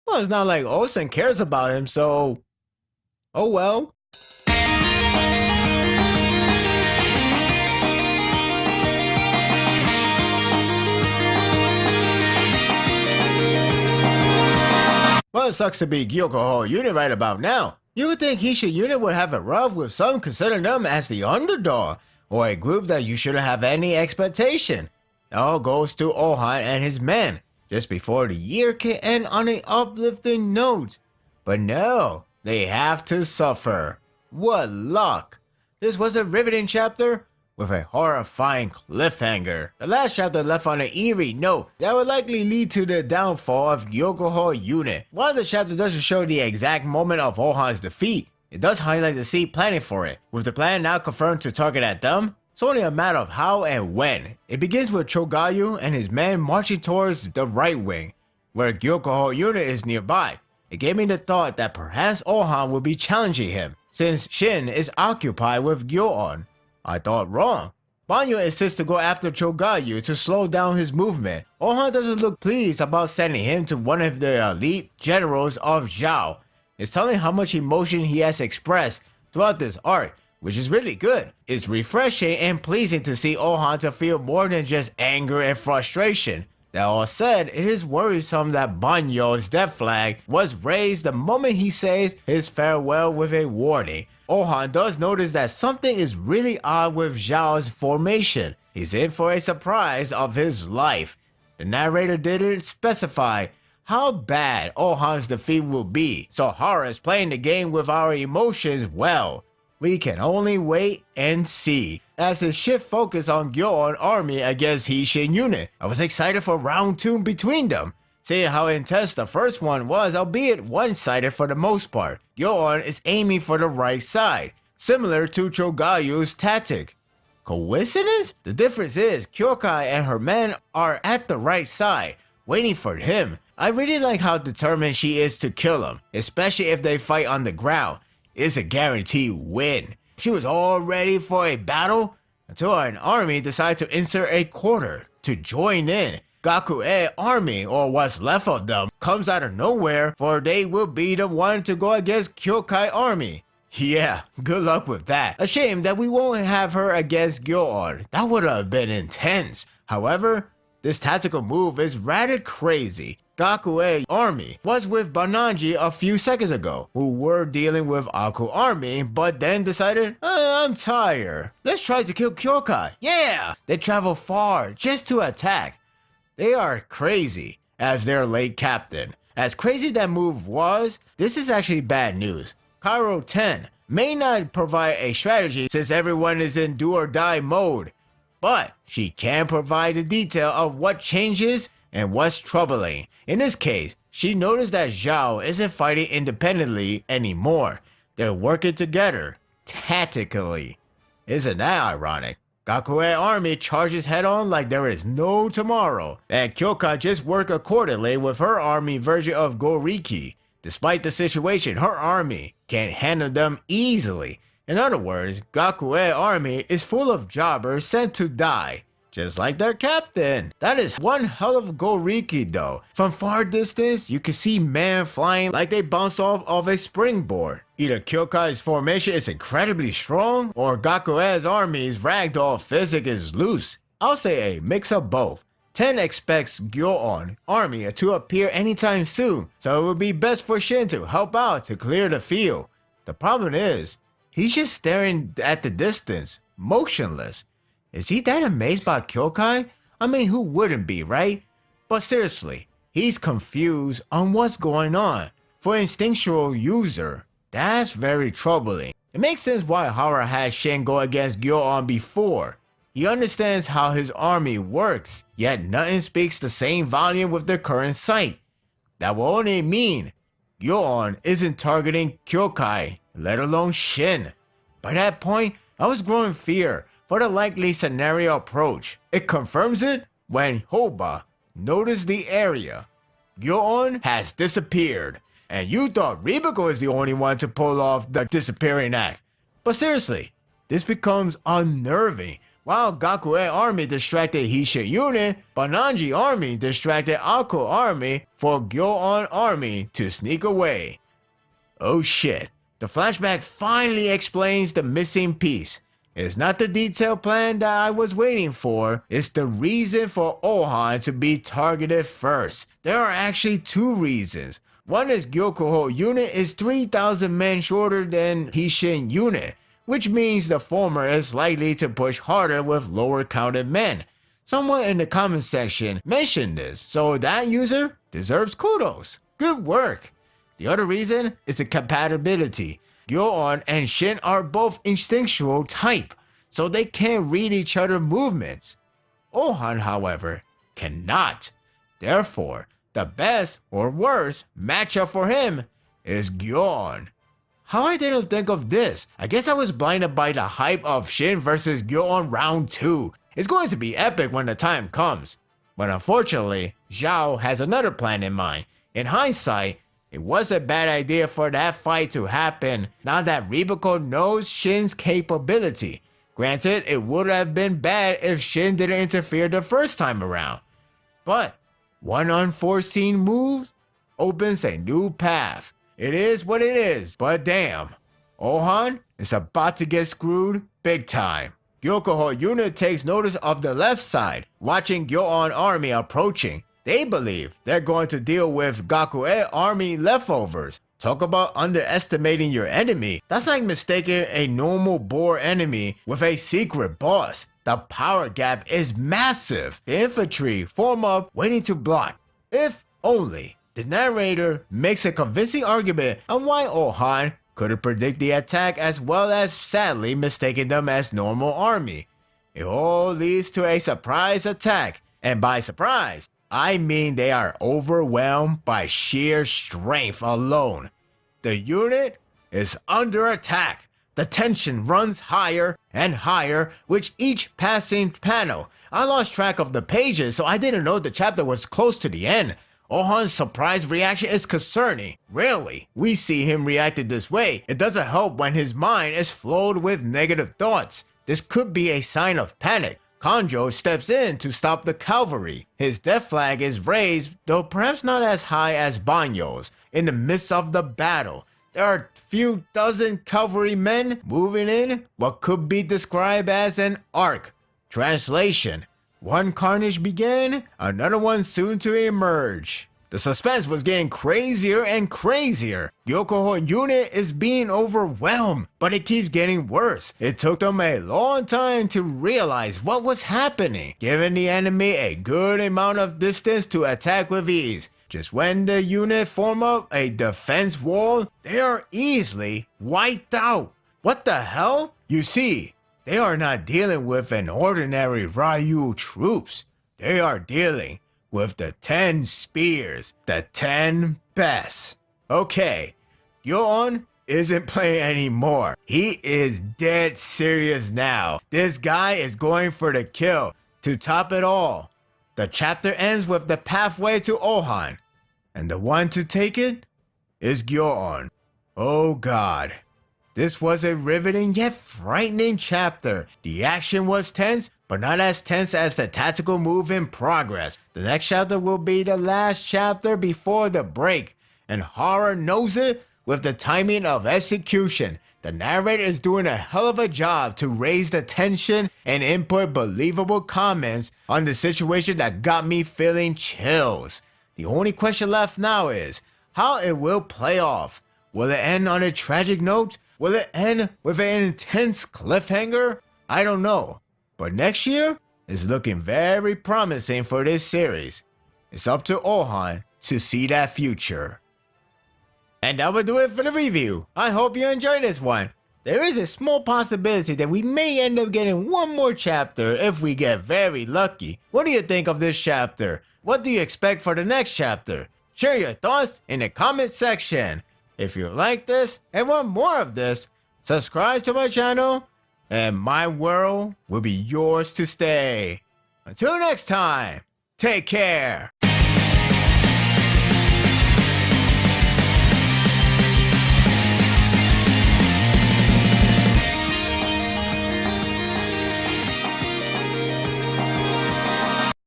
Well, it's not like Olsen cares about him, so. Oh well. Well, it sucks to be Gyoko Unit right about now. You would think Hisha Unit would have it rough with some considering them as the underdog, or a group that you shouldn't have any expectation. It all goes to Ohan and his men, just before the year can end on an uplifting note. But no, they have to suffer. What luck! This was a riveting chapter with a horrifying cliffhanger. The last chapter left on an eerie note that would likely lead to the downfall of Yokohama Unit. While the chapter doesn't show the exact moment of Ohan's defeat, it does highlight the seed planning for it. With the plan now confirmed to target at them, it's only a matter of how and when. It begins with Chogayu and his men marching towards the right wing, where Gyokoho Unit is nearby. It gave me the thought that perhaps Ohan will be challenging him, since Shin is occupied with Gyoon. I thought wrong. Banyo insists to go after Chogayu to slow down his movement. Ohan doesn't look pleased about sending him to one of the elite generals of Zhao. It's telling how much emotion he has expressed throughout this arc, which is really good. It's refreshing and pleasing to see Ohan to feel more than just anger and frustration. That all said, it is worrisome that Banyo's death flag was raised the moment he says his farewell with a warning. Ohan does notice that something is really odd with Zhao's formation. He's in for a surprise of his life. The narrator didn't specify how bad Ohan's defeat will be, so Hara is playing the game with our emotions well. We can only wait and see. As his shift focus on Gyoon army against Hishin Unit, I was excited for round 2 between them. Seeing how intense the first one was, albeit one-sided for the most part, Gyoon is aiming for the right side, similar to Chogayu's tactic. Coincidence? The difference is Kyokai and her men are at the right side, waiting for him. I really like how determined she is to kill him, especially if they fight on the ground. It's a guaranteed win. She was all ready for a battle until an army decided to insert a quarter to join in. Gakue army, or what's left of them, comes out of nowhere, for they will be the one to go against Kyokai army. Yeah, good luck with that. A shame that we won't have her against Gyoon. That would have been intense. However, this tactical move is rather crazy. Gakue army was with Bananji a few seconds ago, who were dealing with Aku army, but then decided, I'm tired. Let's try to kill Kyokai. Yeah! They travel far just to attack. They are crazy, as their late captain. As crazy that move was, this is actually bad news. Cairo 10 may not provide a strategy since everyone is in do or die mode, but she can provide the detail of what changes and what's troubling. In this case, she noticed that Zhao isn't fighting independently anymore. They're working together, tactically. Isn't that ironic? Gakue army charges head on like there is no tomorrow, and Kyoka just worked accordingly with her army version of Goriki. Despite the situation, her army can't handle them easily. In other words, Gakue army is full of jobbers sent to die, just like their captain. That is one hell of a Goriki though. From far distance, you can see men flying like they bounce off of a springboard. Either Kyokai's formation is incredibly strong, or Gakue's army's ragdoll physics is loose. I'll say a mix of both. Ten expects Gyoon army to appear anytime soon, so it would be best for Shin to help out to clear the field. The problem is, he's just staring at the distance, motionless. Is he that amazed by Kyokai? I mean, who wouldn't be, right? But seriously, he's confused on what's going on. For an instinctual user, that's very troubling. It makes sense why Hara had Shin go against Gyoon before. He understands how his army works, yet nothing speaks the same volume with the current sight. That will only mean Gyoon isn't targeting Kyokai, let alone Shin. By that point, I was growing fear for the likely scenario approach. It confirms it when Hoba noticed the area. Gyoon has disappeared, and you thought Ribiko is the only one to pull off the disappearing act. But seriously, this becomes unnerving While Gakuen army distracted Hishin unit, Bananji army distracted Ako army for Gyoon army to sneak away. Oh shit, the flashback finally explains the missing piece. It's not the detailed plan that I was waiting for, it's the reason for Ohan to be targeted first. There are actually two reasons. One is Gyokuho unit is 3,000 men shorter than Hishin unit, which means the former is likely to push harder with lower counted men. Someone in the comment section mentioned this, so that user deserves kudos. Good work. The other reason is the compatibility. Gyoon and Shin are both instinctual type, so they can read each other's movements. Ohan, however, cannot. Therefore, the best or worst matchup for him is Gyoon. How I didn't think of this? I guess I was blinded by the hype of Shin versus Gyoon round 2. It's going to be epic when the time comes. But unfortunately, Zhao has another plan in mind. In hindsight, it was a bad idea for that fight to happen now that Rebiko knows Shin's capability. Granted, it would have been bad if Shin didn't interfere the first time around. But one unforeseen move opens a new path. It is what it is, but damn, Ohan is about to get screwed big time. Gyokuho unit takes notice of the left side, watching Gyoon army approaching. They believe they're going to deal with Gakuen army leftovers. Talk about underestimating your enemy. That's like mistaking a normal boar enemy with a secret boss. The power gap is massive. The infantry form up waiting to block. If only. The narrator makes a convincing argument on why Ohan couldn't predict the attack as well as sadly mistaking them as normal army. It all leads to a surprise attack, and by surprise, I mean they are overwhelmed by sheer strength alone. The unit is under attack. The tension runs higher and higher with each passing panel. I lost track of the pages, so I didn't know the chapter was close to the end. Ohan's surprise reaction is concerning. Rarely we see him reacted this way. It doesn't help when his mind is flowed with negative thoughts. This could be a sign of panic. Kanjo steps in to stop the cavalry. His death flag is raised, though perhaps not as high as Banyo's. In the midst of the battle, there are a few dozen cavalry men moving in what could be described as an arc. Translation: one carnage began, another one soon to emerge. The suspense was getting crazier and crazier. Gyokuho unit is being overwhelmed, but it keeps getting worse. It took them a long time to realize what was happening, giving the enemy a good amount of distance to attack with ease. Just when the unit form up a defense wall, they are easily wiped out. What the hell? You see, they are not dealing with an ordinary Ryu troops. They are dealing with the 10 spears, the 10 best. Okay, Gyoon isn't playing anymore. He is dead serious now. This guy is going for the kill. To top it all, the chapter ends with the pathway to Ohan, and the one to take it is Gyoon. Oh god. This was a riveting yet frightening chapter. The action was tense, but not as tense as the tactical move in progress. The next chapter will be the last chapter before the break, and horror knows it with the timing of execution. The narrator is doing a hell of a job to raise the tension and input believable comments on the situation that got me feeling chills. The only question left now is how it will play off. Will it end on a tragic note? Will it end with an intense cliffhanger? I don't know. But next year is looking very promising for this series. It's up to Ohan to see that future. And that will do it for the review. I hope you enjoyed this one. There is a small possibility that we may end up getting one more chapter if we get very lucky. What do you think of this chapter? What do you expect for the next chapter? Share your thoughts in the comment section. If you like this and want more of this, subscribe to my channel and my world will be yours to stay. Until next time, take care.